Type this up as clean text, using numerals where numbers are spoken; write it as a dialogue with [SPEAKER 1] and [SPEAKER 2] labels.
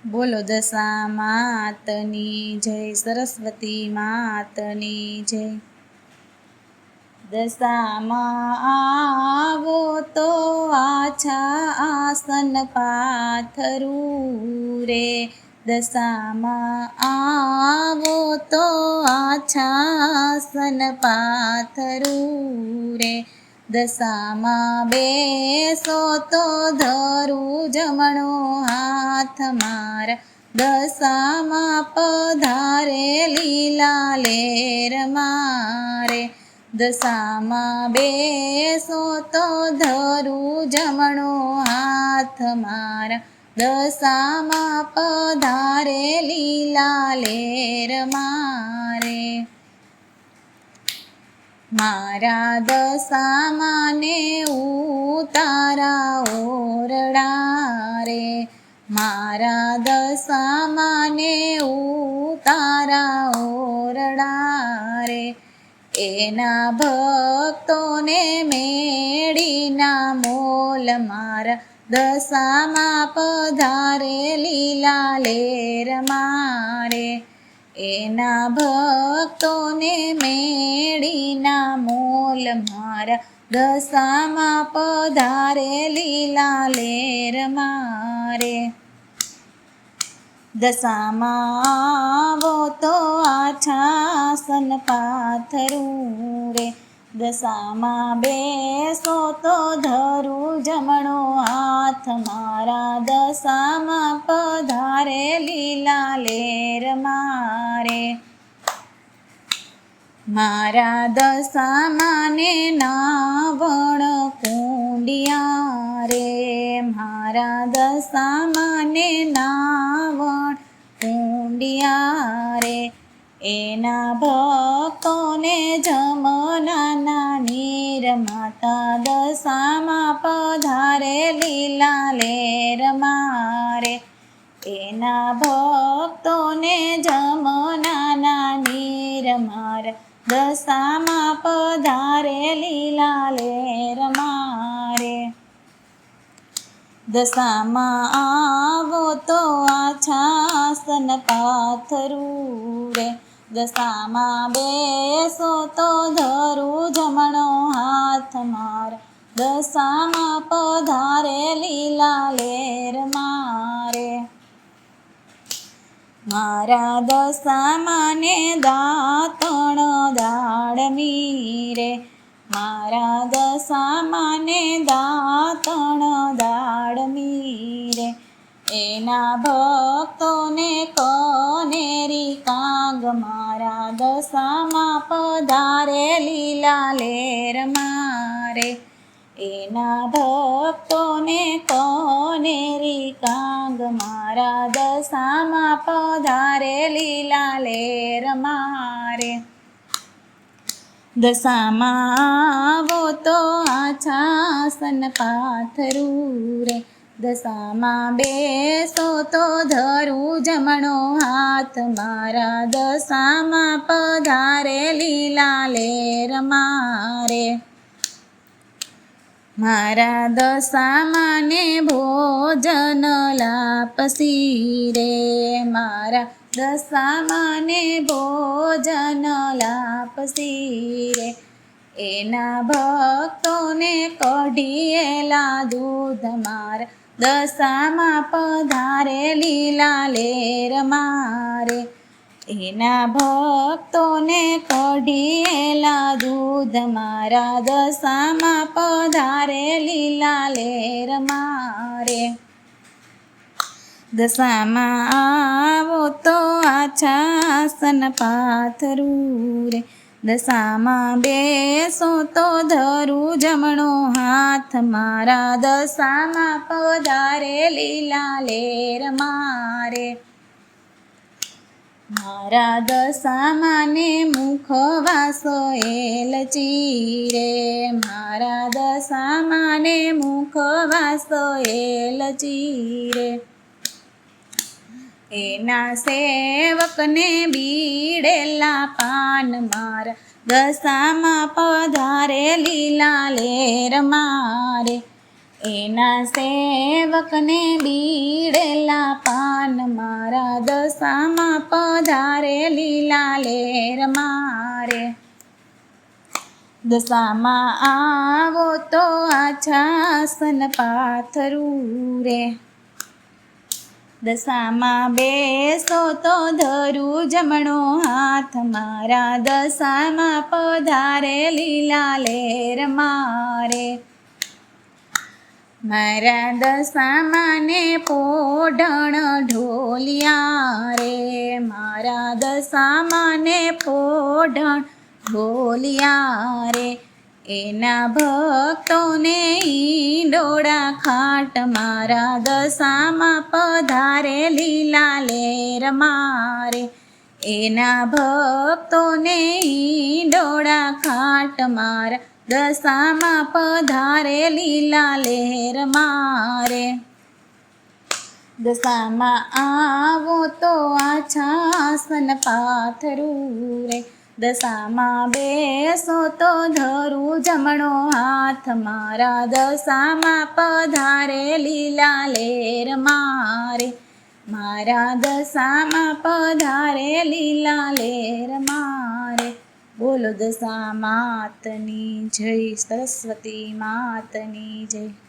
[SPEAKER 1] બોલો દશા માતની જય, સરસ્વતી માતની જય। દશામાં આવો તો આછા આસન પાથરું રે। દશામાં આવો તો આછા આસન પાથરું રે। દશામાં બેસો તો ધરું જમણો હાથ મારા। દશામાં પધારે લીલા લેર મારે। દશામાં બેસો તો ધરું જમણો હાથ મારા। દશામાં પધારે લીલા લેર મારે। મારા દશામાં ને ઉતારા ઓરડા રે। મારા દશામાં ને ઉતારા ઓરડા રે। એના ભક્તોને મેળીના મોલ મારા। દશામાં પધારે લીલા લેર મારે। એના ભક્તોને મેળીના મોલ મારા। દશામાં પધારે લીલા લેર મારે। દશામાં આવો તો આછા આસન પાથરું રે। દશામાં બેસો તો ધરું જમણો હાથ મારા। દશામાં પધારે લીલા લેર મારે। મારા દશામાં ને નાવણ કુંડિયા રે। મારા દશામાં ને નાવણ કુંડિયા રે। એના ભક્તોને જમનાના નીર માતા। દશામાં પધારે લીલા લેર મારે। એના ભક્તોને જમનાના નીર મારા। દશામાં પધારે લીલા લેર મારે। દશામાં આવો તો આછા આસન પાથરું રે। દશામાં બેસો તો ધરું જમણો હાથ મારા। દશામાં પધારે લીલા લેર મારે। મારા દશામાં ને દાંતણ દાડમી રે। મારા દશામાં ને દાંતણ દાડમી રે। એના ભક્તોને કનેરી કાંગ મારા। દશામાં પધારે લીલા લેર મારે। એના ભક્તોને કનેરી કાંગ મારા। દશામાં પધારે લીલા લેર મારે। દશામાં આવો તો આછા આસન પાથરું રે। દશામાં બેસો તો ધરું જમણો હાથ મારા। દશામાં પધારે લીલા લેર મારે। મારા દશામાં ને ભોજન લાપસી રે। મારા દશામાં ને ભોજન લાપસી રે। એના ભક્તોને કઢિયેલા દૂધ મારા। દશામાં પધારે લીલા લેર મારે। એના ભક્તોને કઢિયેલા દૂધ મારા। દશામાં પધારે લીલા લેર મારે। દશામાં આવો તો આછા આસન પાથરું રે। દશામાં બેસો તો ધરું જમણો હાથ મારા। દશામાં પધારે લીલા લેર મારે। મારા દશામાં ને મુખવાસો એલચી રે। મારા દશામાં ને મુખવાસો એલચી રે। એના સેવકને બીડેલા પાન મારા। દશામાં પધારે લીલા લેર મારે। એના સેવકને બીડેલા પાન દશામાં પધારે લીલા લેર મારે. દશામાં આવો તો આછાસન પાથરું રે. દશામાં બેસો તો ધરું જમણો હાથ મારા. દશામાં પધારે લીલા લેર મારે. મારા દશામાં ને પોઢણ ઢોલિયા રે. મારા દશામાં ને પોઢણ ઢોલિયા રે. એના ભક્તોને ઈંડોળા ખાટ મારા. દશામાં પધારે લીલા લેર મારે. એના ભક્તોને ઈંડોળા ખાટ મારા. દશામાં પધારે લીલા લેર મારે. દશામાં આવો તો આછાસન પાથરું રે. દશામાં બેસો તો ધરું જમણો હાથ મારા. દશામાં પધારે લીલા લેર મારે. મારા દશામાં પધારે લીલા લેર મારે. બોલો દશા માતની જય. સરસ્વતી માતની જય.